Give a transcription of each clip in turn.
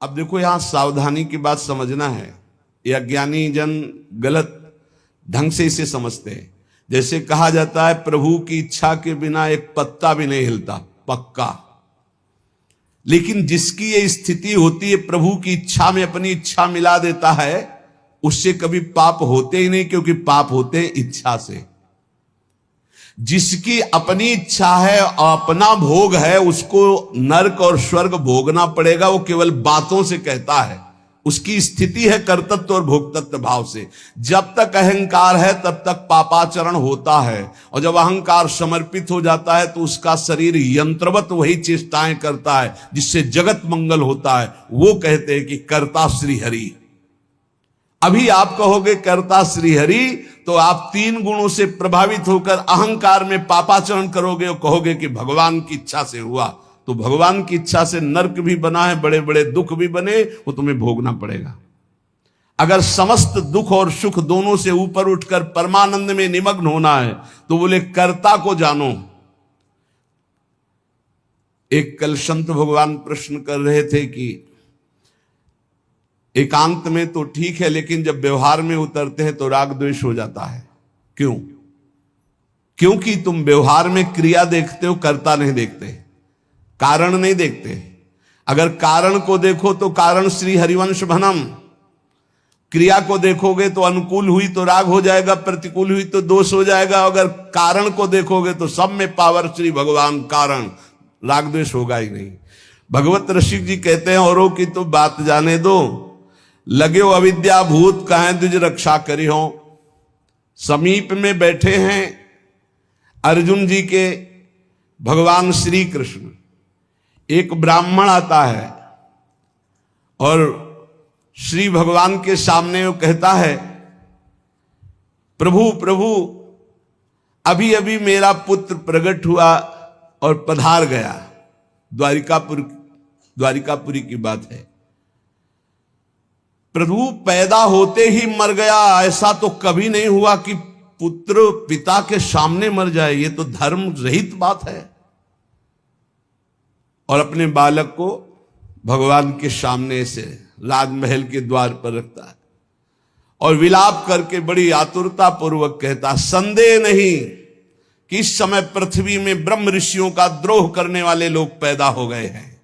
अब देखो यहां सावधानी की बात समझना है। ये अज्ञानी जन गलत ढंग से इसे समझते हैं। जैसे कहा जाता है प्रभु की इच्छा के बिना एक पत्ता भी नहीं हिलता, पक्का। लेकिन जिसकी ये स्थिति होती है, प्रभु की इच्छा में अपनी इच्छा मिला देता है, उससे कभी पाप होते ही नहीं, क्योंकि पाप होते हैं इच्छा से। जिसकी अपनी इच्छा है और अपना भोग है, उसको नरक और स्वर्ग भोगना पड़ेगा। वो केवल बातों से कहता है, उसकी स्थिति है कर्तृत्व और भोक्तृत्व भाव से। जब तक अहंकार है तब तक पापाचरण होता है, और जब अहंकार समर्पित हो जाता है तो उसका शरीर यंत्रवत वही चेष्टाएं करता है जिससे जगत मंगल होता है। वो कहते हैं कि कर्ता श्री हरि। अभी आप कहोगे कर्ता श्री हरि, तो आप तीन गुणों से प्रभावित होकर अहंकार में पापाचरण करोगे और कहोगे कि भगवान की इच्छा से हुआ। तो भगवान की इच्छा से नरक भी बना है, बड़े बड़े दुख भी बने, वो तुम्हें भोगना पड़ेगा। अगर समस्त दुख और सुख दोनों से ऊपर उठकर परमानंद में निमग्न होना है तो बोले कर्ता को जानो। एक कल संत भगवान प्रश्न कर रहे थे कि एकांत में तो ठीक है, लेकिन जब व्यवहार में उतरते हैं तो राग द्वेष हो जाता है। क्यों? क्योंकि तुम व्यवहार में क्रिया देखते हो, कर्ता नहीं देखते, कारण नहीं देखते। अगर कारण को देखो तो कारण श्री हरिवंश भनम, क्रिया को देखोगे तो अनुकूल हुई तो राग हो जाएगा, प्रतिकूल हुई तो दोष हो जाएगा। अगर कारण को देखोगे तो सब में पावर श्री भगवान कारण, राग द्वेष होगा ही नहीं। भगवत ऋषि जी कहते हैं औरों की तो बात जाने दो, लगे हो अविद्या भूत कहें द्विज रक्षा करी हो। समीप में बैठे हैं अर्जुन जी के भगवान श्री कृष्ण। एक ब्राह्मण आता है और श्री भगवान के सामने वो कहता है, प्रभु प्रभु अभी अभी मेरा पुत्र प्रकट हुआ और पधार गया। द्वारिकापुरी की बात है। प्रभु पैदा होते ही मर गया, ऐसा तो कभी नहीं हुआ कि पुत्र पिता के सामने मर जाए। ये तो धर्म रहित बात है। और अपने बालक को भगवान के सामने से राजमहल के द्वार पर रखता है और विलाप करके बड़ी आतुरता पूर्वक कहता, संदेह नहीं कि इस समय पृथ्वी में ब्रह्म ऋषियों का द्रोह करने वाले लोग पैदा हो गए हैं।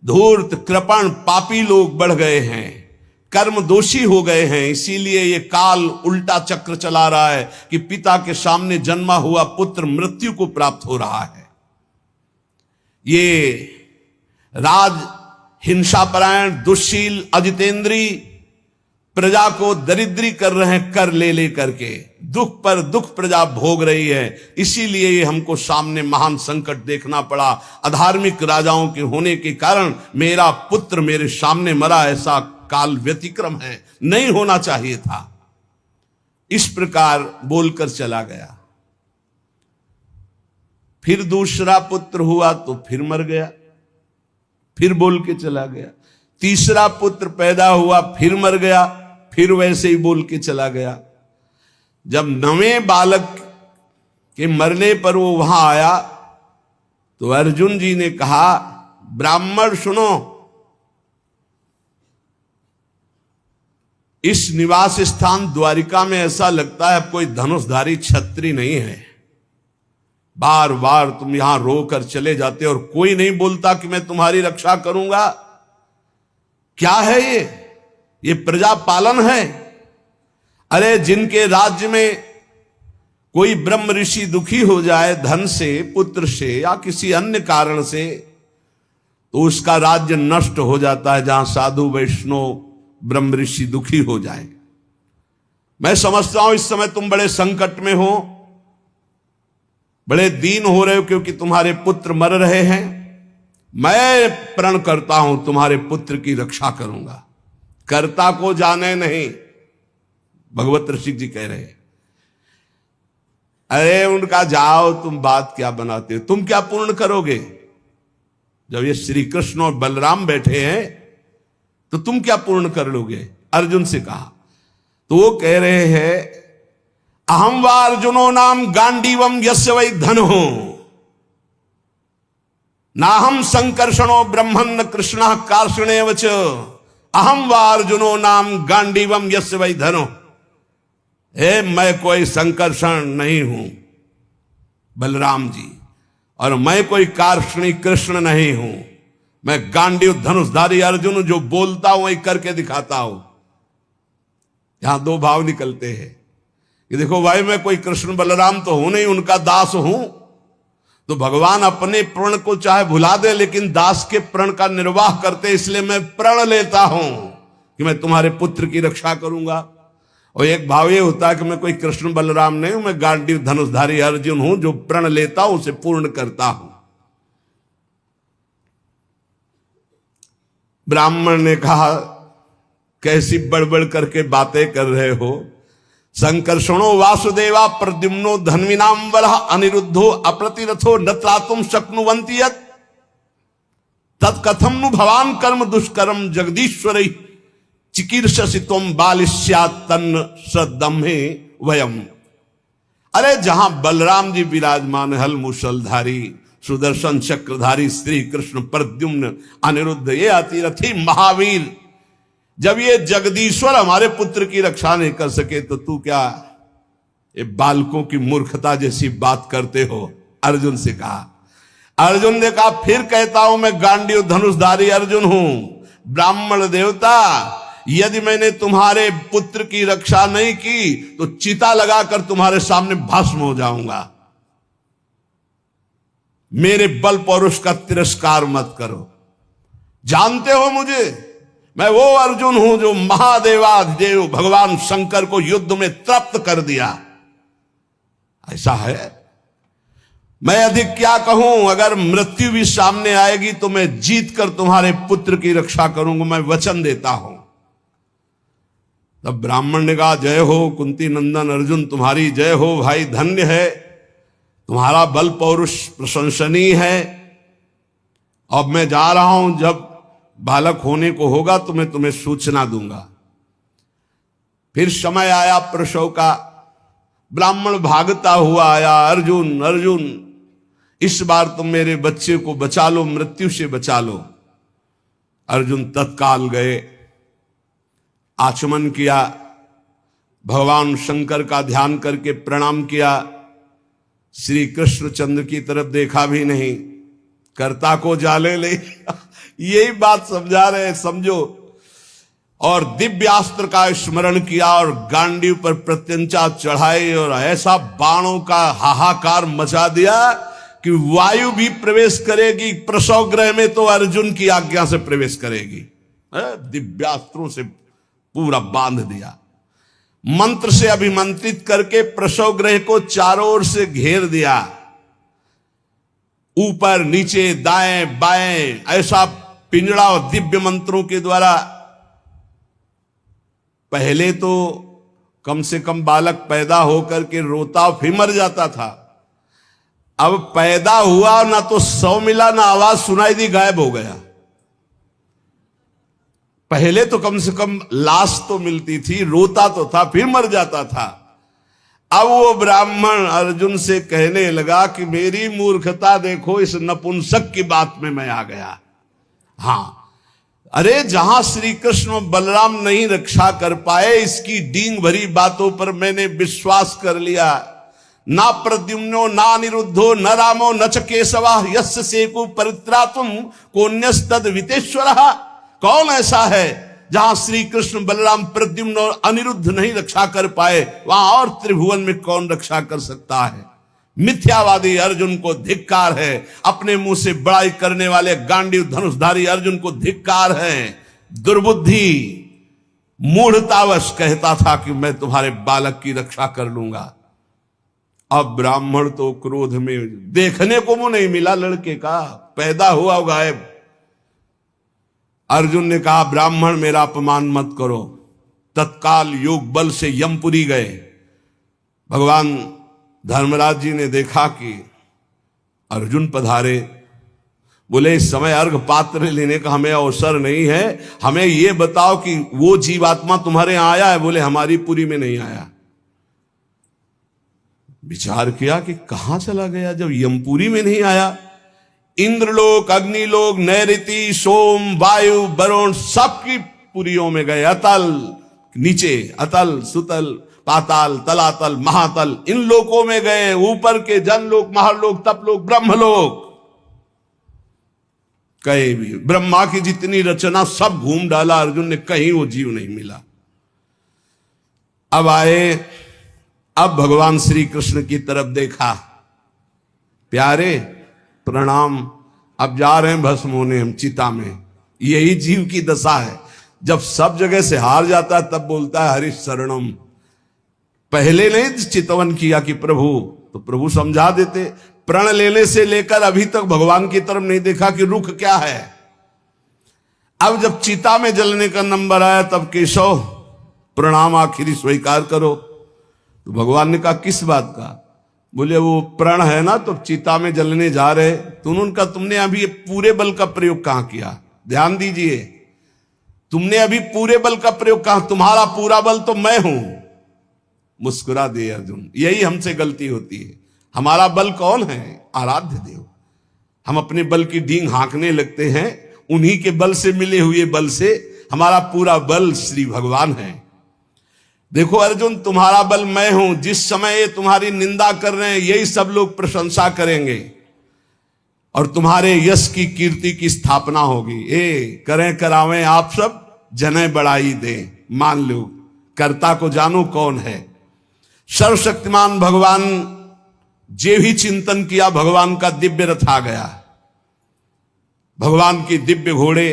धूर्त कृपण पापी लोग बढ़ गए हैं, कर्म दोषी हो गए हैं। इसीलिए ये काल उल्टा चक्र चला रहा है कि पिता के सामने जन्मा हुआ पुत्र मृत्यु को प्राप्त हो रहा है। ये राज हिंसापरायण दुश्शील अजितेंद्री प्रजा को दरिद्री कर रहे हैं, कर ले करके दुख पर दुख प्रजा भोग रही है। इसीलिए ये हमको सामने महान संकट देखना पड़ा। अधार्मिक राजाओं के होने के कारण मेरा पुत्र मेरे सामने मरा, ऐसा काल व्यतिक्रम है, नहीं होना चाहिए था। इस प्रकार बोलकर चला गया। फिर दूसरा पुत्र हुआ तो फिर मर गया, फिर बोल के चला गया। तीसरा पुत्र पैदा हुआ, फिर मर गया, फिर वैसे ही बोल के चला गया। जब नवें बालक के मरने पर वो वहां आया तो अर्जुन जी ने कहा, ब्राह्मण सुनो, इस निवास स्थान द्वारिका में ऐसा लगता है कोई धनुषधारी छत्री नहीं है। बार बार तुम यहां रोकर चले जाते और कोई नहीं बोलता कि मैं तुम्हारी रक्षा करूंगा। क्या है ये प्रजा पालन है? अरे जिनके राज्य में कोई ब्रह्म ऋषि दुखी हो जाए धन से, पुत्र से या किसी अन्य कारण से, तो उसका राज्य नष्ट हो जाता है। जहां साधु वैष्णव ब्रह्म ऋषि दुखी हो जाए। मैं समझता हूं इस समय तुम बड़े संकट में हो, बड़े दीन हो रहे हो क्योंकि तुम्हारे पुत्र मर रहे हैं। मैं प्रण करता हूं तुम्हारे पुत्र की रक्षा करूंगा। कर्ता को जाने नहीं, भगवत ऋषि जी कह रहे हैं। अरे उनका जाओ, तुम बात क्या बनाते हो? तुम क्या पूर्ण करोगे? जब ये श्री कृष्ण और बलराम बैठे हैं तो तुम क्या पूर्ण कर लोगे? अर्जुन से कहा। तो वो कह रहे हैं, अहम वा अर्जुनो नाम गांडीवम यस्य वै धनो नाहम संकर्षणो ब्रह्मन्न कृष्ण कार्षणेव च अहम व अर्जुनो नाम गांडीवम यस्य वै धनो। हे, मैं कोई संकर्षण नहीं हूं बलराम जी, और मैं कोई कार्ष्णी कृष्ण नहीं हूं। मैं गांडीव धनुषधारी अर्जुन जो बोलता हूं वही करके दिखाता हूं। यहां दो भाव निकलते हैं कि देखो भाई, मैं कोई कृष्ण बलराम तो हूं नहीं, उनका दास हूं। तो भगवान अपने प्रण को चाहे भुला दे, लेकिन दास के प्रण का निर्वाह करते, इसलिए मैं प्रण लेता हूं कि मैं तुम्हारे पुत्र की रक्षा करूंगा। और एक भाव ये होता है कि मैं कोई कृष्ण बलराम नहीं हूं, मैं गांडीव धनुषधारी अर्जुन हूं जो प्रण लेता हूं उसे पूर्ण करता हूं। ब्राह्मण ने कहा, कैसी बड़बड़ करके बातें कर रहे हो? संकर्षणो वासुदेवा प्रद्युम्नो धन्विनाम वरः अनिरुद्धो अप्रतिरथो न त्रातुम शक्नुवन्ति यत् तत्कथम नु भवान कर्म दुष्कर्म जगदीश्वरै चिकीर्षसि त्वं बालिष्यात् तन्न सदम्हे वयम्। अरे, जहां बलराम जी विराजमान, हल मूषलधारी सुदर्शन चक्रधारी श्री कृष्ण प्रद्युम्न अनिरुद्ध, ये अतिरथी महावीर, जब ये जगदीश्वर हमारे पुत्र की रक्षा नहीं कर सके तो तू क्या ये बालकों की मूर्खता जैसी बात करते हो? अर्जुन से कहा। अर्जुन ने कहा, फिर कहता हूं मैं गांडीव धनुषधारी अर्जुन हूं। ब्राह्मण देवता, यदि मैंने तुम्हारे पुत्र की रक्षा नहीं की तो चिता लगाकर तुम्हारे सामने भस्म हो जाऊंगा। मेरे बल पौरुष का तिरस्कार मत करो। जानते हो मुझे, मैं वो अर्जुन हूं जो महादेवाधिदेव भगवान शंकर को युद्ध में तृप्त कर दिया। ऐसा है, मैं अधिक क्या कहूं? अगर मृत्यु भी सामने आएगी तो मैं जीत कर तुम्हारे पुत्र की रक्षा करूंगा, मैं वचन देता हूं। तब ब्राह्मण ने कहा, जय हो कुंती नंदन अर्जुन, तुम्हारी जय हो भाई, धन्य है, तुम्हारा बल पौरुष प्रशंसनीय है। अब मैं जा रहा हूं, जब बालक होने को होगा तो मैं तुम्हें सूचना दूंगा। फिर समय आया प्रसव का, ब्राह्मण भागता हुआ आया, अर्जुन अर्जुन, इस बार तुम मेरे बच्चे को बचा लो, मृत्यु से बचा लो। अर्जुन तत्काल गए, आचमन किया, भगवान शंकर का ध्यान करके प्रणाम किया, श्री कृष्णचंद्र की तरफ देखा भी नहीं, कर्ता को जाले ले यही बात समझा रहे हैं, समझो। और दिव्यास्त्र का स्मरण किया और गांडीव पर प्रत्यंचा चढ़ाई और ऐसा बाणों का हाहाकार मचा दिया कि वायु भी प्रवेश करेगी प्रसव गृह में तो अर्जुन की आज्ञा से प्रवेश करेगी। दिव्यास्त्रों से पूरा बांध दिया, मंत्र से अभिमंत्रित करके प्रसव गृह को चारों ओर से घेर दिया, ऊपर नीचे दाएं बाएं ऐसा पिंजड़ा और दिव्य मंत्रों के द्वारा। पहले तो कम से कम बालक पैदा होकर के रोता फिर मर जाता था, अब पैदा हुआ ना तो 100 मिला ना आवाज सुनाई दी, गायब हो गया। पहले तो कम से कम लाश तो मिलती थी, रोता तो था फिर मर जाता था। अब वो ब्राह्मण अर्जुन से कहने लगा कि मेरी मूर्खता देखो, इस नपुंसक की बात में मैं आ गया। हाँ, अरे जहां श्री कृष्ण बलराम नहीं रक्षा कर पाए, इसकी डींग भरी बातों पर मैंने विश्वास कर लिया। ना प्रद्युम्नो ना अनिरुद्धो न रामो न च केशवा यस्य सेकु परित्रातुम कोन्यस्तद वितेश्वरः। कौन ऐसा है जहां श्री कृष्ण बलराम प्रद्युम्न और अनिरुद्ध नहीं रक्षा कर पाए, वहां और त्रिभुवन में कौन रक्षा कर सकता है? मिथ्यावादी अर्जुन को धिक्कार है, अपने मुंह से बड़ाई करने वाले गांडीव धनुषधारी अर्जुन को धिक्कार है। दुर्बुद्धि मूढ़तावश कहता था कि मैं तुम्हारे बालक की रक्षा कर लूंगा। अब ब्राह्मण तो क्रोध में, देखने को मुंह नहीं मिला लड़के का, पैदा हुआ गायब। अर्जुन ने कहा, ब्राह्मण मेरा अपमान मत करो। तत्काल योग बल से यमपुरी गए। भगवान धर्मराज जी ने देखा कि अर्जुन पधारे, बोले इस समय अर्घ पात्र लेने का हमें अवसर नहीं है, हमें यह बताओ कि वो जीवात्मा तुम्हारे यहां आया है? बोले हमारी पुरी में नहीं आया। विचार किया कि कहां चला गया जब यमपुरी में नहीं आया। इंद्रलोक, अग्निलोक, नैऋति, सोम, वायु, वरुण सबकी पुरियों में गए, अतल नीचे, अतल सुतल पाताल तलातल महातल, इन लोकों में गए, ऊपर के जनलोक महालोक तपलोक ब्रह्मलोक, कहीं भी ब्रह्मा की जितनी रचना सब घूम डाला अर्जुन ने, कहीं वो जीव नहीं मिला। अब आए, अब भगवान श्री कृष्ण की तरफ देखा, प्यारे प्रणाम, अब जा रहे हैं भस्म होने हम चिता में। यही जीव की दशा है, जब सब जगह से हार जाता है तब बोलता है हरि शरणम। पहले नहीं चितवन किया कि प्रभु, तो प्रभु समझा देते। प्रण लेने से लेकर अभी तक भगवान की तरफ नहीं देखा कि रुख क्या है। अब जब चिता में जलने का नंबर आया तब केशव प्रणाम आखिरी स्वीकार करो। तो भगवान ने कहा किस बात का? बोले वो प्रण है ना, तो चिता में जलने जा रहे, तो उनका तुमने अभी पूरे बल का प्रयोग कहां किया? ध्यान दीजिए, तुमने अभी पूरे बल का प्रयोग कहां? तुम्हारा पूरा बल तो मैं हूं। मुस्कुरा दे अर्जुन, यही हमसे गलती होती है। हमारा बल कौन है? आराध्य देव। हम अपने बल की डींग हाँकने लगते हैं, उन्हीं के बल से मिले हुए बल से। हमारा पूरा बल श्री भगवान है। देखो अर्जुन, तुम्हारा बल मैं हूं। जिस समय ये तुम्हारी निंदा कर रहे हैं, यही सब लोग प्रशंसा करेंगे और तुम्हारे यश की कीर्ति की स्थापना होगी। करें करावें आप सब, जने बढ़ाई दें। मान लो, कर्ता को जानो कौन है। सर्वशक्तिमान भगवान जे भी चिंतन किया, भगवान का दिव्य रथ आ गया। भगवान की दिव्य घोड़े,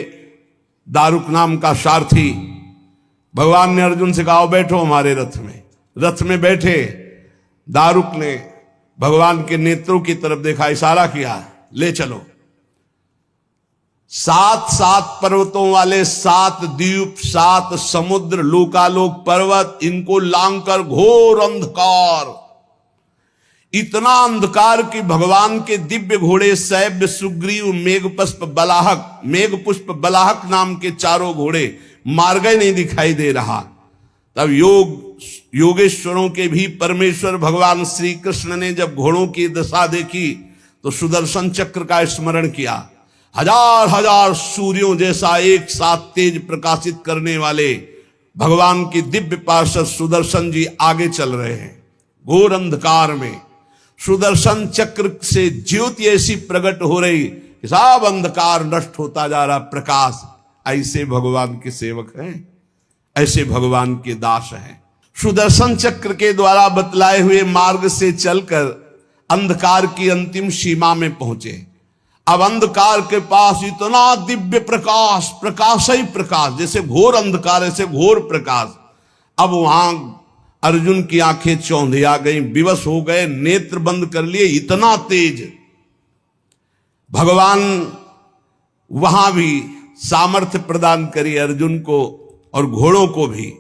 दारुक नाम का सारथी। भगवान ने अर्जुन से कहा बैठो हमारे रथ में। रथ में बैठे। दारुक ने भगवान के नेत्रों की तरफ देखा, इशारा किया, ले चलो। 7 पर्वतों वाले 7 द्वीप, 7 समुद्र, लोकालोक पर्वत, इनको लांघकर घोर अंधकार, इतना अंधकार कि भगवान के दिव्य घोड़े शैव्य, सुग्रीव, मेघपुष्प बलाहक नाम के 4 घोड़े मार्ग नहीं दिखाई दे रहा। तब योगेश्वरों के भी परमेश्वर भगवान श्री कृष्ण ने जब घोड़ों की दशा देखी तो सुदर्शन चक्र का स्मरण किया। हजार हजार सूर्यों जैसा एक साथ तेज प्रकाशित करने वाले भगवान की दिव्य पार्षद सुदर्शन जी आगे चल रहे हैं। घोर अंधकार में सुदर्शन चक्र से ज्योति ऐसी प्रकट हो रही, सब अंधकार नष्ट होता जा रहा, प्रकाश। ऐसे भगवान के सेवक हैं, ऐसे भगवान के दास हैं। सुदर्शन चक्र के द्वारा बतलाए हुए मार्ग से चलकर अंधकार की अंतिम सीमा में पहुंचे। अब अंधकार के पास इतना दिव्य प्रकाश, प्रकाश ही प्रकाश, जैसे घोर अंधकार ऐसे घोर प्रकाश। अब वहां अर्जुन की आंखें चौंधिया गई, विवश हो गए, नेत्र बंद कर लिए, इतना तेज। भगवान वहां भी सामर्थ्य प्रदान करी अर्जुन को और घोड़ों को भी।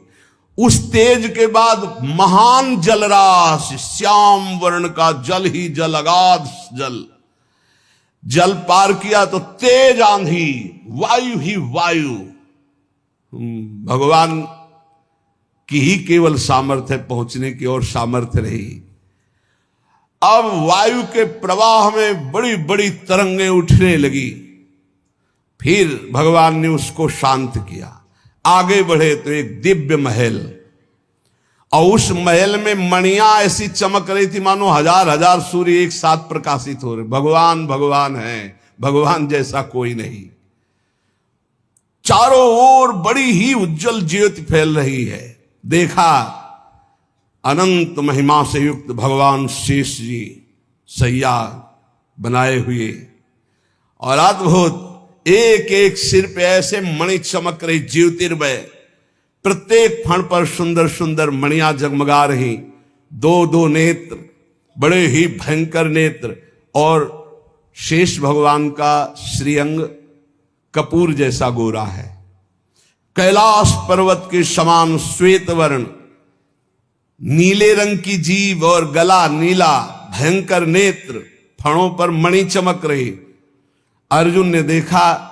उस तेज के बाद महान जलराशि, श्याम वर्ण का जल ही जल, अगाध जल, जल पार किया तो तेज आंधी, वायु ही वायु। भगवान की ही केवल सामर्थ्य पहुंचने की और सामर्थ्य रही। अब वायु के प्रवाह में बड़ी बड़ी तरंगें उठने लगी। फिर भगवान ने उसको शांत किया। आगे बढ़े तो एक दिव्य महल, और उस महल में मणियां ऐसी चमक रही थी मानो हजार हजार सूर्य एक साथ प्रकाशित हो रहे। भगवान भगवान है, भगवान जैसा कोई नहीं। चारों ओर बड़ी ही उज्जवल ज्योति फैल रही है। देखा अनंत महिमा से युक्त भगवान शेष जी सैया बनाए हुए, और अद्भुत एक एक सिर पे ऐसे मणि चमक रही, ज्योतिर्मय। प्रत्येक फण पर सुंदर सुंदर मणियां जगमगा रही। 2-2 नेत्र, बड़े ही भयंकर नेत्र, और शेष भगवान का श्रीअंग कपूर जैसा गोरा है। कैलाश पर्वत के समान श्वेत वर्ण, नीले रंग की जीभ और गला नीला, भयंकर नेत्र, फणों पर मणि चमक रही। अर्जुन ने देखा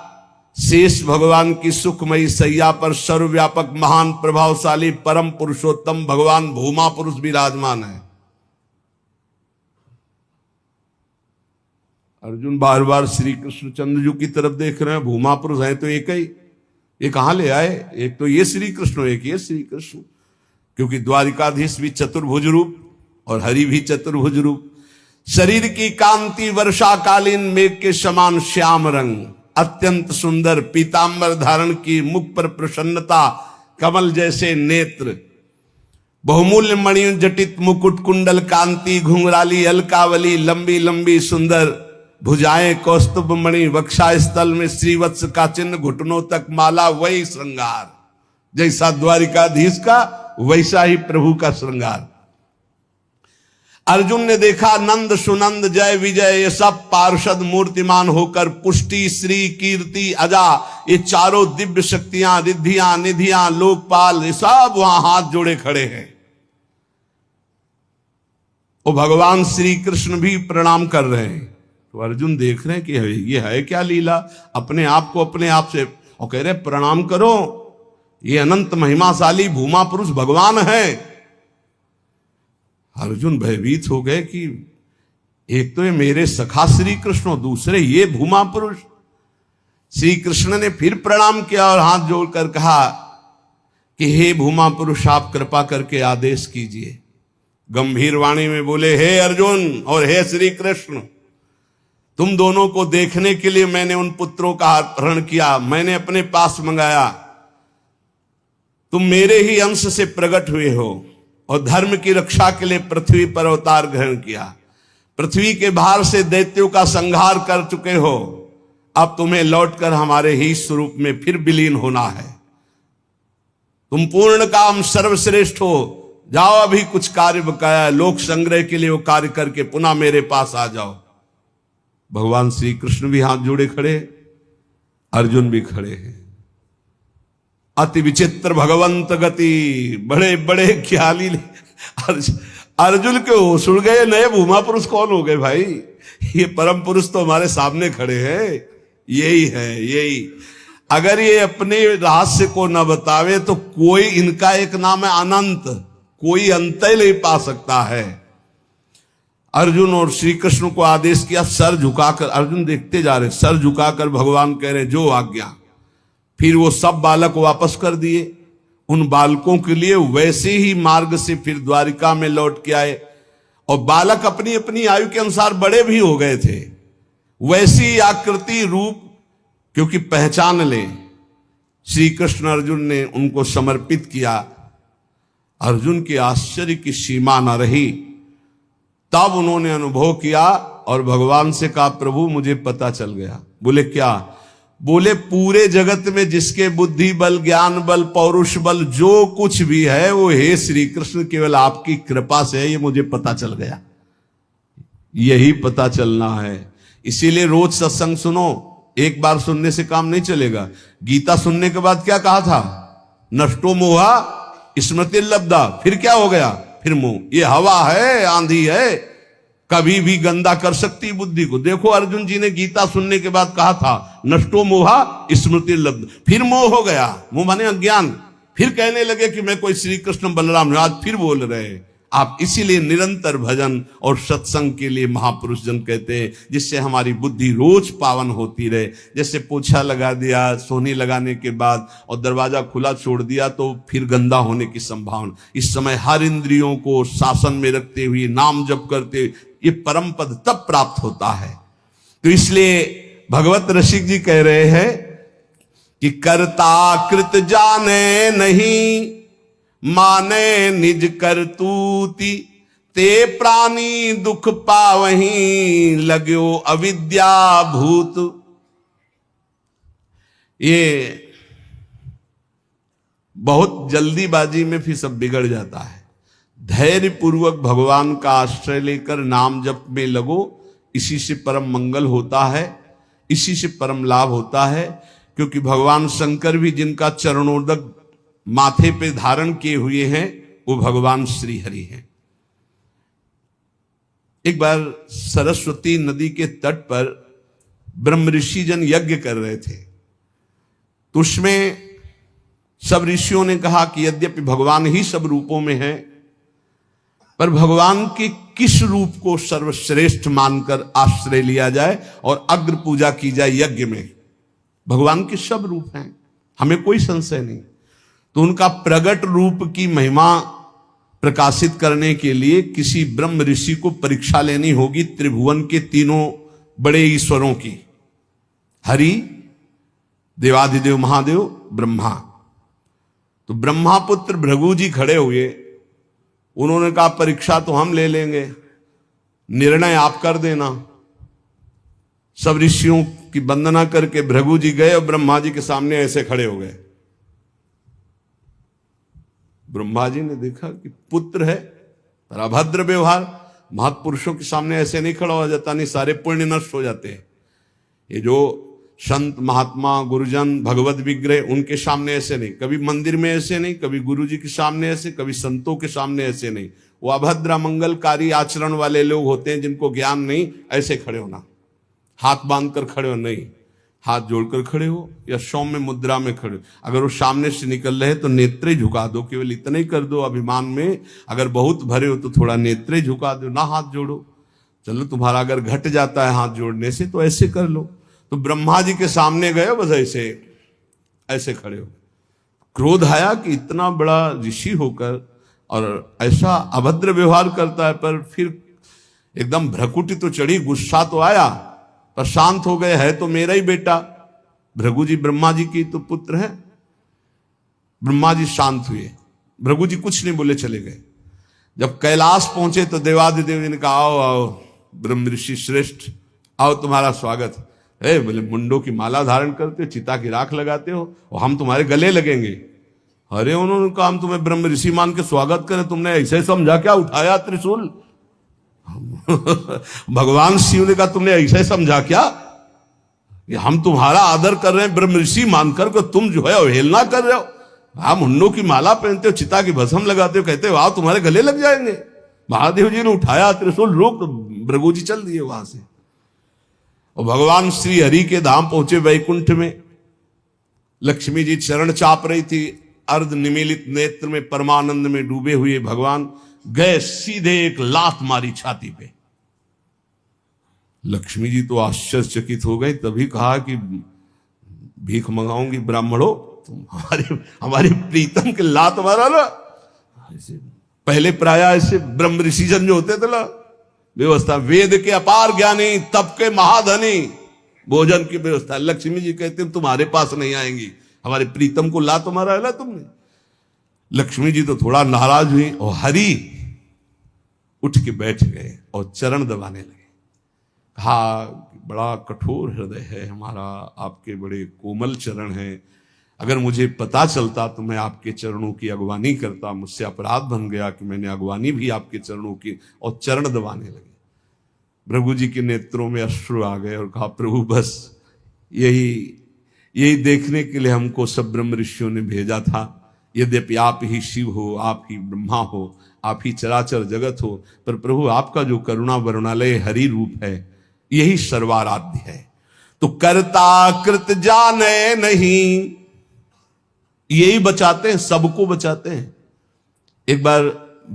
शेष भगवान की सुखमयी सैया पर सर्वव्यापक महान प्रभावशाली परम पुरुषोत्तम भगवान भूमा पुरुष विराजमान है। अर्जुन बार बार श्री कृष्णचंद्र जी की तरफ देख रहे हैं। भूमा पुरुष है तो एक ही, ये कहां ले आए? एक तो ये श्री कृष्ण, एक ये श्री कृष्ण, क्योंकि द्वारिकाधीश भी चतुर्भुज रूप और हरि भी चतुर्भुज रूप। शरीर की कांति वर्षाकालीन मेघ के समान श्याम रंग, अत्यंत सुंदर पीतांबर धारण की, मुख पर प्रसन्नता, कमल जैसे नेत्र, बहुमूल्य मणि जटित मुकुट, कुंडल कांति, घुंघराली अलकावली, लंबी लंबी सुंदर भुजाएं, कौस्तुभ मणि, वक्षा स्थल में श्रीवत्स का चिन्ह, घुटनों तक माला, वही श्रृंगार। जैसा द्वारिकाधीश का वैसा ही प्रभु का श्रृंगार। अर्जुन ने देखा नंद सुनंद जय विजय ये सब पार्षद मूर्तिमान होकर, पुष्टि श्री कीर्ति अजा ये चारों दिव्य शक्तियां, रिद्धियां निधियां लोकपाल ये सब वहां हाथ जोड़े खड़े हैं। वो भगवान श्री कृष्ण भी प्रणाम कर रहे हैं। तो अर्जुन देख रहे हैं कि ये है क्या लीला, अपने आप को अपने आप से, और कह रहे प्रणाम करो, ये अनंत महिमाशाली भूमा पुरुष भगवान है। अर्जुन भयभीत हो गए कि एक तो ये मेरे सखा श्री कृष्ण, दूसरे ये भूमा पुरुष। श्री कृष्ण ने फिर प्रणाम किया और हाथ जोड़कर कहा कि हे भूमा पुरुष, आप कृपा करके आदेश कीजिए। गंभीर वाणी में बोले, हे अर्जुन और हे श्री कृष्ण, तुम दोनों को देखने के लिए मैंने उन पुत्रों का अपहरण किया, मैंने अपने पास मंगाया। तुम मेरे ही अंश से प्रकट हुए हो और धर्म की रक्षा के लिए पृथ्वी पर अवतार ग्रहण किया। पृथ्वी के भार से दैत्यों का संहार कर चुके हो, अब तुम्हें लौटकर हमारे ही स्वरूप में फिर विलीन होना है। तुम पूर्ण काम सर्वश्रेष्ठ हो, जाओ अभी कुछ कार्य बकाया है, लोक संग्रह के लिए वो कार्य करके पुनः मेरे पास आ जाओ। भगवान श्री कृष्ण भी हाथ जोड़े खड़े, अर्जुन भी खड़े हैं। अति विचित्र भगवंत गति, बड़े बड़े ख्याली। अर्जुन के होश उड़ गए, नए भूमा पुरुष कौन हो गए भाई? ये परम पुरुष तो हमारे सामने खड़े हैं, यही है यही। अगर ये अपने रहस्य को न बतावे तो कोई, इनका एक नाम है अनंत, कोई अंत ही नहीं पा सकता है। अर्जुन और श्री कृष्ण को आदेश किया, सर झुकाकर। अर्जुन देखते जा रहे, सर झुकाकर भगवान कह रहे जो आज्ञा। फिर वो सब बालक वापस कर दिए। उन बालकों के लिए वैसे ही मार्ग से फिर द्वारिका में लौट के आए, और बालक अपनी अपनी आयु के अनुसार बड़े भी हो गए थे। वैसी आकृति रूप क्योंकि पहचान ले, श्री कृष्ण अर्जुन ने उनको समर्पित किया। अर्जुन के आश्चर्य की सीमा न रही। तब उन्होंने अनुभव किया और भगवान से कहा, प्रभु मुझे पता चल गया। बोले क्या? बोले पूरे जगत में जिसके बुद्धि बल, ज्ञान बल, पौरुष बल जो कुछ भी है वो हे श्री कृष्ण केवल आपकी कृपा से है, ये मुझे पता चल गया। यही पता चलना है। इसीलिए रोज सत्संग सुनो, एक बार सुनने से काम नहीं चलेगा। गीता सुनने के बाद क्या कहा था? नष्टो मोहा स्मृति लब्धा। फिर क्या हो गया? फिर मोह। ये हवा है, आंधी है, कभी भी गंदा कर सकती बुद्धि को। देखो अर्जुन जी ने गीता सुनने के बाद कहा था नष्टो मोहा स्मृति लब्ध, फिर मोह हो गया। मोह माने अज्ञान। फिर कहने लगे कि मैं कोई श्री कृष्ण बलराम, आज फिर बोल रहे हैं आप। इसीलिए निरंतर भजन और सत्संग के लिए महापुरुष जन कहते हैं, जिससे हमारी बुद्धि रोज पावन होती रहे। जैसे पोछा लगा दिया सोनी लगाने के बाद और दरवाजा खुला छोड़ दिया तो फिर गंदा होने की संभावना। इस समय हर इंद्रियों को शासन में रखते हुए नाम जप करते, ये परम पद तब प्राप्त होता है। तो इसलिए भगवत रसिक जी कह रहे हैं कि कर्ता कृत जाने नहीं, माने निज करतूति, ते प्राणी दुख पावहीं, लगो अविद्या भूत। ये बहुत जल्दीबाजी में फिर सब बिगड़ जाता है। धैर्य पूर्वक भगवान का आश्रय लेकर नाम जप में लगो, इसी से परम मंगल होता है, इसी से परम लाभ होता है। क्योंकि भगवान शंकर भी जिनका चरणोदक माथे पे धारण किए हुए हैं वो भगवान श्री हरि हैं। एक बार सरस्वती नदी के तट पर ब्रह्म ऋषि जन यज्ञ कर रहे थे, तो उसमें सब ऋषियों ने कहा कि यद्यपि भगवान ही सब रूपों में है, पर भगवान के किस रूप को सर्वश्रेष्ठ मानकर आश्रय लिया जाए और अग्र पूजा की जाए यज्ञ में। भगवान के सब रूप हैं, हमें कोई संशय नहीं। तो उनका प्रगट रूप की महिमा प्रकाशित करने के लिए किसी ब्रह्म ऋषि को परीक्षा लेनी होगी त्रिभुवन के तीनों बड़े ईश्वरों की, हरि, देवाधिदेव महादेव, ब्रह्मा। तो ब्रह्मा पुत्र भृगु जी खड़े हुए, उन्होंने कहा परीक्षा तो हम ले लेंगे, निर्णय आप कर देना। सब ऋषियों की वंदना करके भृगु जी गए और ब्रह्मा जी के सामने ऐसे खड़े हो गए। ब्रह्मा जी ने देखा कि पुत्र है पर अभद्र व्यवहार, महापुरुषों के सामने ऐसे नहीं खड़ा हो जाता, नहीं सारे पुण्य नष्ट हो जाते हैं। ये जो संत महात्मा गुरुजन भगवत विग्रह, उनके सामने ऐसे नहीं, कभी मंदिर में ऐसे नहीं, कभी गुरु जी के सामने ऐसे, कभी संतों के सामने ऐसे नहीं। वो अभद्र मंगलकारी आचरण वाले लोग होते हैं जिनको ज्ञान नहीं, ऐसे खड़े होना, हाथ बांध कर खड़े हो नहीं, हाथ जोड़कर खड़े हो या सौम्य मुद्रा में खड़े हो। अगर वो सामने से निकल रहे तो नेत्रे झुका दो, केवल इतना ही कर दो अभिमान में। अगर बहुत भरे हो तो थोड़ा नेत्रे झुका दो, ना हाथ जोड़ो। चलो तुम्हारा अगर घट जाता है हाथ जोड़ने से तो ऐसे कर लो। तो ब्रह्मा जी के सामने गए, बस ऐसे ऐसे खड़े हो। क्रोध आया कि इतना बड़ा ऋषि होकर और ऐसा अभद्र व्यवहार करता है। पर फिर एकदम भ्रकुटी तो चढ़ी, गुस्सा तो आया, पर शांत हो गए। है तो मेरा ही बेटा, भृगु जी ब्रह्मा जी की तो पुत्र है। ब्रह्मा जी शांत हुए, भृगु जी कुछ नहीं बोले, चले गए। जब कैलाश पहुंचे तो देवादिदेव जी ने कहा आओ आओ ब्रह्म ऋषि श्रेष्ठ, आओ तुम्हारा स्वागत है। बोले मुंडों की माला धारण करते हो, चिता की राख लगाते हो और हम तुम्हारे गले लगेंगे। अरे उन्होंने कहा हम तुम्हें ब्रह्म ऋषि मान के स्वागत करें, तुमने ऐसे समझा क्या उठाया त्रिशूल? भगवान शिव ने कहा तुमने ऐसे समझा क्या कि हम तुम्हारा आदर कर रहे हैं ब्रह्म ऋषि मानकर के, तुम जो है अवहेलना कर रहे हो। आप मुंडों की माला पहनते हो, चिता की भस्म लगाते हो, कहते हो आओ तुम्हारे गले लग जाएंगे। महादेव जी ने उठाया त्रिशूल, रोक, भृगु जी चल दिए वहां से। और भगवान श्री हरि के धाम पहुंचे वैकुंठ में। लक्ष्मी जी चरण चाप रही थी, अर्ध निमीलित नेत्र में परमानंद में डूबे हुए भगवान गए, सीधे एक लात मारी छाती पे। लक्ष्मी जी तो आश्चर्यचकित हो गई, तभी कहा कि भीख मंगाऊंगी ब्राह्मणों, तुम हमारे प्रीतम के लात मारा ना। ऐसे पहले प्राय ऐसे ब्रह्म ऋषिजन जो होते थे ना, व्यवस्था, वेद के अपार ज्ञानी, तप के महाधनी, भोजन की व्यवस्था। लक्ष्मी जी कहते तुम्हारे पास नहीं आएंगी, हमारे प्रीतम को लात मारा है ना तुमने। लक्ष्मी जी तो थोड़ा नाराज हुई और हरि उठ के बैठ गए और चरण दबाने लगे। कहा बड़ा कठोर हृदय है हमारा, आपके बड़े कोमल चरण हैं, अगर मुझे पता चलता तो मैं आपके चरणों की अगवानी करता, मुझसे अपराध बन गया कि मैंने अगवानी भी आपके चरणों की। और चरण दबाने लगे। भृगु जी के नेत्रों में अश्रु आ गए और कहा प्रभु बस यही देखने के लिए हमको सब ब्रह्म ऋषियों ने भेजा था। यद्यपि आप ही शिव हो, आप ही ब्रह्मा हो, आप ही चराचर जगत हो, पर प्रभु आपका जो करुणा वरुणालय हरि रूप है यही सर्वाराध्य है। तो कर्ता कृत जाने नहीं, यही बचाते हैं, सबको बचाते हैं। एक बार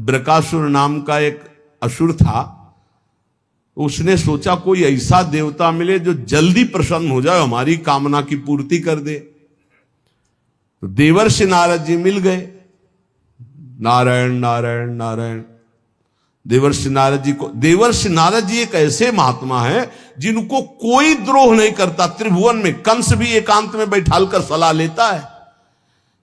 ब्रकासुर नाम का एक असुर था, उसने सोचा कोई ऐसा देवता मिले जो जल्दी प्रसन्न हो जाए, हमारी कामना की पूर्ति कर दे। तो देवर्षि नारद जी मिल गए। नारायण नारायण नारायण। देवर्षि नारद जी एक ऐसे महात्मा है जिनको कोई द्रोह नहीं करता। त्रिभुवन में कंस भी एकांत में बैठाल कर सलाह लेता है,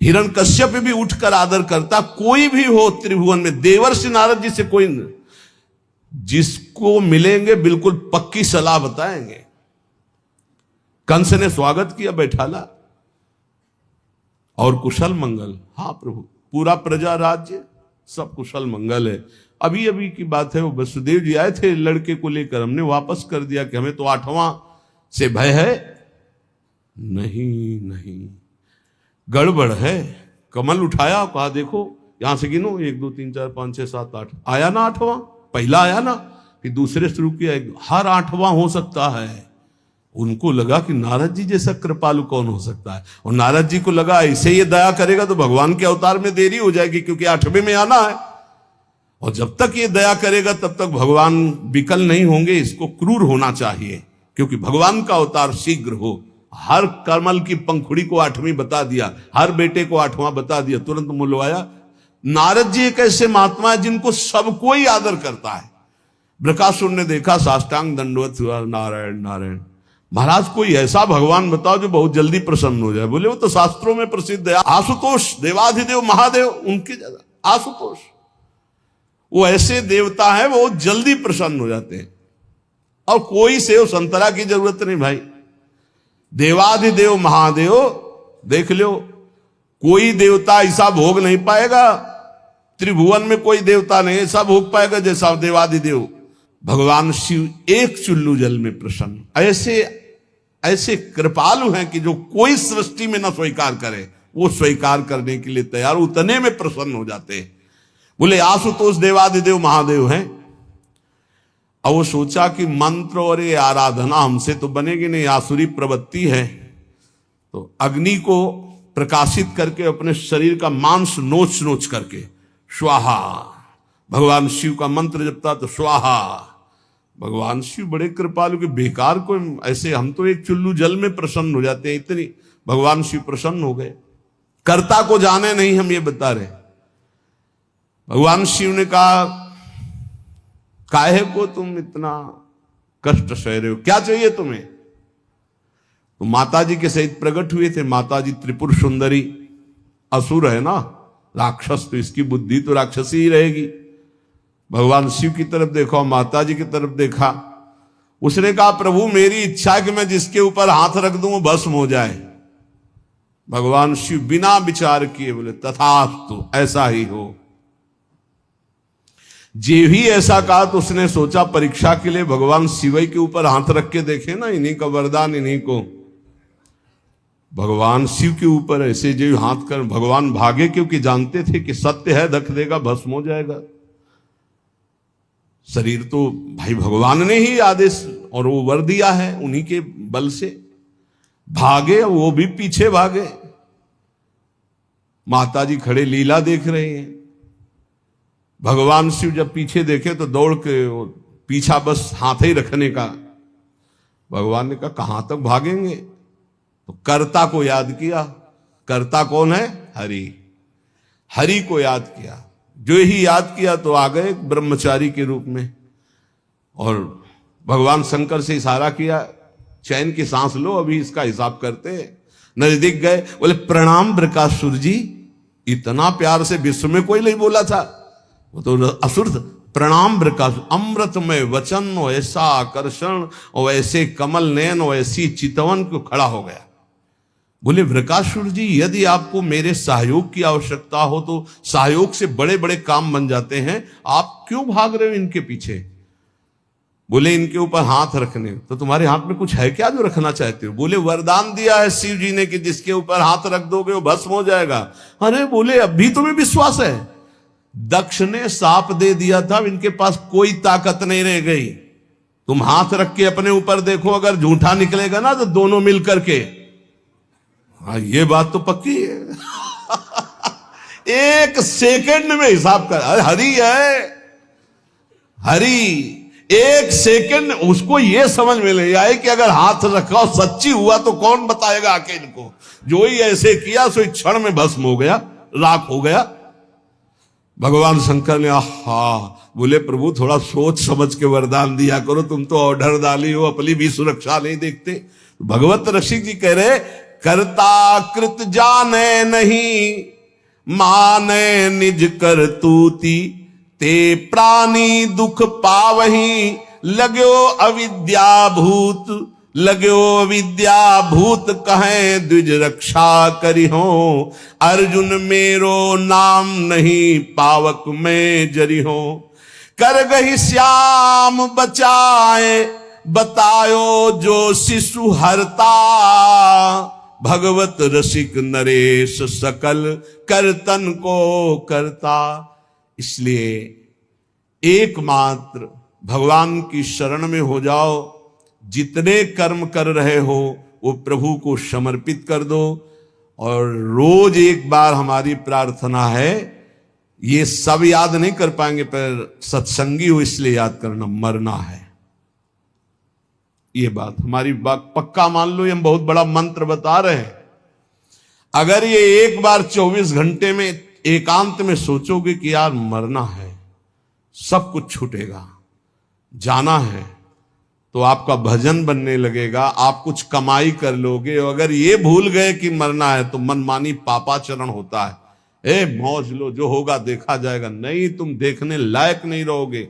हिरण्यकश्यप भी उठकर आदर करता। कोई भी हो त्रिभुवन में देवर्षि नारद जी से कोई, जिसको मिलेंगे बिल्कुल पक्की सलाह बताएंगे। कंस ने स्वागत किया, बैठाला और कुशल मंगल। हाँ प्रभु, पूरा प्रजा राज्य सब कुशल मंगल है। अभी अभी की बात है, वो वसुदेव जी आए थे लड़के को लेकर, हमने वापस कर दिया कि हमें तो 8वां से भय है। नहीं नहीं, गड़बड़ है। कमल उठाया, कहा देखो यहां से गिनो 1 2 3 4 5 6 7 8, आया ना 8वां, पहला आया ना, फिर दूसरे शुरू किया, हर 8वां हो सकता है। उनको लगा कि नारद जी जैसा कृपालु कौन हो सकता है, और नारद जी को लगा ऐसे ये दया करेगा तो भगवान के अवतार में देरी हो जाएगी, क्योंकि 8वें में आना है। और जब तक ये दया करेगा तब तक भगवान विकल नहीं होंगे, इसको क्रूर होना चाहिए, क्योंकि भगवान का अवतार शीघ्र हो। हर कमल की पंखुड़ी को 8वीं बता दिया, हर बेटे को 8वां बता दिया, तुरंत मुलवाया। नारद जी एक ऐसे महात्मा है जिनको सब कोई आदर करता है। बृकासुर ने देखा, साष्टांग दंडवत हुआ, नारायण नारायण। महाराज कोई ऐसा भगवान बताओ जो बहुत जल्दी प्रसन्न हो जाए। बोले वो तो शास्त्रों में प्रसिद्ध है, आशुतोष, देवाधिदेव महादेव, उनके ज्यादा आशुतोष। वो ऐसे देवता है, वो जल्दी प्रसन्न हो जाते हैं। और कोई सेव संतरा की जरूरत नहीं भाई। देवाधिदेव महादेव देख लो, कोई देवता ऐसा भोग नहीं पाएगा, त्रिभुवन में कोई देवता नहीं ऐसा भोग पाएगा जैसा देवाधिदेव भगवान शिव एक चुल्लू जल में प्रसन्न। ऐसे ऐसे कृपालु हैं कि जो कोई सृष्टि में न स्वीकार करे वो स्वीकार करने के लिए तैयार, उतने में प्रसन्न हो जाते हैं। बोले आशुतोष देवाधिदेव महादेव हैं। अब वो सोचा कि मंत्र और ये आराधना हमसे तो बनेगी नहीं, आसुरी प्रवृत्ति है। तो अग्नि को प्रकाशित करके अपने शरीर का मांस नोच नोच करके स्वाहा, भगवान शिव का मंत्र जपता तो स्वाहा। भगवान शिव बड़े कृपालु के, बेकार को ऐसे, हम तो एक चुल्लू जल में प्रसन्न हो जाते हैं, इतनी भगवान शिव प्रसन्न हो गए। कर्ता को जाने नहीं, हम ये बता रहे। भगवान शिव ने कहा काहे को तुम इतना कष्ट सह रहे हो, क्या चाहिए तुम्हें? तो माता जी के सहित प्रकट हुए थे। माता जी त्रिपुर सुंदरी, असुर है ना, राक्षस, तो इसकी बुद्धि तो राक्षसी ही रहेगी। भगवान शिव की तरफ देखा, माता जी की तरफ देखा। उसने कहा प्रभु मेरी इच्छा है कि मैं जिसके ऊपर हाथ रख दूं वो भस्म हो जाए। भगवान शिव बिना विचार किए बोले तथास्तु, ऐसा ही हो। जे ही ऐसा कहा तो उसने सोचा परीक्षा के लिए भगवान शिव के ऊपर हाथ रख के देखे ना, इन्हीं का वरदान इन्हीं को। भगवान शिव के ऊपर ऐसे जो हाथ कर भगवान भागे, क्योंकि जानते थे कि सत्य है, रख देगा भस्म हो जाएगा। शरीर तो भाई भगवान ने ही आदेश और वो वर दिया है, उन्हीं के बल से भागे, वो भी पीछे भागे। माता जी खड़े लीला देख रहे हैं। भगवान शिव जब पीछे देखे तो दौड़ के पीछा बस हाथ ही रखने का। भगवान ने कहा कहां तक भागेंगे? तो कर्ता को याद किया। कर्ता कौन है? हरि। हरि को याद किया। जो ही याद किया तो आ गए ब्रह्मचारी के रूप में। और भगवान शंकर से इशारा किया, चैन की सांस लो, अभी इसका हिसाब करते। नजदीक गए, बोले प्रणाम बृकासुर जी। इतना प्यार से विश्व में कोई नहीं बोला था, वो तो असुर था। प्रणाम बृकासुर, अमृतमय वचन और ऐसा आकर्षण और ऐसे कमल नयन और ऐसी चितवन को खड़ा हो गया। बोले बृकासुर जी यदि आपको मेरे सहयोग की आवश्यकता हो तो सहयोग से बड़े बड़े काम बन जाते हैं, आप क्यों भाग रहे हो इनके पीछे? बोले इनके ऊपर हाथ रखने। तो तुम्हारे हाथ में कुछ है क्या जो रखना चाहते हो? बोले वरदान दिया है शिव जी ने कि जिसके ऊपर हाथ रख दोगे वो भस्म हो जाएगा। अरे बोले अभी तुम्हें विश्वास है? दक्ष ने साप दे दिया था, इनके पास कोई ताकत नहीं रह गई। तुम हाथ रख के अपने ऊपर देखो, अगर झूठा निकलेगा ना तो दोनों मिल करके। हाँ ये बात तो पक्की है। एक सेकंड में हिसाब कर, अरे हरि है, हरि। एक सेकंड उसको ये समझ में नहीं आए कि अगर हाथ रखा सच्ची हुआ तो कौन बताएगा आके इनको। जो ही ऐसे किया सो क्षण में भस्म हो गया, राख हो गया। भगवान शंकर ने बोले प्रभु थोड़ा सोच समझ के वरदान दिया करो, तुम तो ऑर्डर डाली हो, अपनी भी सुरक्षा नहीं देखते। भगवत रसिक जी कह रहे करता कृत जाने नहीं, माने निज करतूती, ते प्राणी दुख पावही, लगो अविद्या भूत, लगो विद्या भूत कहें द्विज रक्षा करी हो। अर्जुन मेरो नाम नहीं पावक में जरी हो। कर गही श्याम बचाए, बतायो जो शिशु हरता, भगवत रसिक नरेश सकल करतन को करता। इसलिए एकमात्र भगवान की शरण में हो जाओ। जितने कर्म कर रहे हो वो प्रभु को समर्पित कर दो। और रोज एक बार हमारी प्रार्थना है, ये सब याद नहीं कर पाएंगे पर सत्संगी हो इसलिए याद करना, मरना है। ये बात हमारी बात पक्का मान लो, ये हम बहुत बड़ा मंत्र बता रहे हैं। अगर ये एक बार 24 घंटे में एकांत में सोचोगे कि यार मरना है, सब कुछ छूटेगा, जाना है, तो आपका भजन बनने लगेगा, आप कुछ कमाई कर लोगे। अगर ये भूल गए कि मरना है तो मनमानी पापाचरण होता है। मौज लो, जो होगा देखा जाएगा। नहीं, तुम देखने लायक नहीं रहोगे।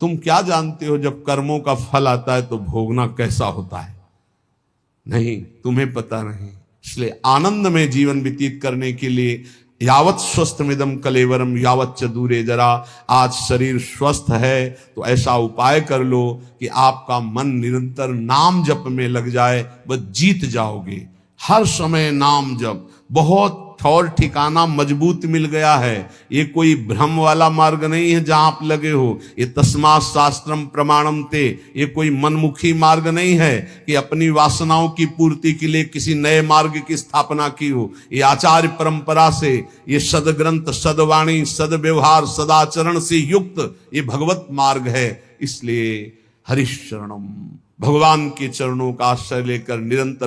तुम क्या जानते हो जब कर्मों का फल आता है तो भोगना कैसा होता है? नहीं, तुम्हें पता नहीं। इसलिए आनंद में जीवन व्यतीत करने के लिए यावत स्वस्थमिदम कलेवरम यावत च दूरे जरा। आज शरीर स्वस्थ है तो ऐसा उपाय कर लो कि आपका मन निरंतर नाम जप में लग जाए, बस जीत जाओगे। हर समय नाम जप, बहुत ठौर ठिकाना मजबूत मिल गया है। ये कोई भ्रम वाला मार्ग नहीं है जहां आप लगे हो। ये तस्मात् शास्त्रम प्रमाणम ते, ये कोई मनमुखी मार्ग नहीं है कि अपनी वासनाओं की पूर्ति के लिए किसी नए मार्ग की स्थापना की हो। ये आचार्य परंपरा से, ये सदग्रंथ, सदवाणी, सदव्यवहार, सदाचरण से युक्त ये भगवत मार्ग है। इसलिए हरिशरणम, भगवान के चरणों का आश्रय लेकर निरंतर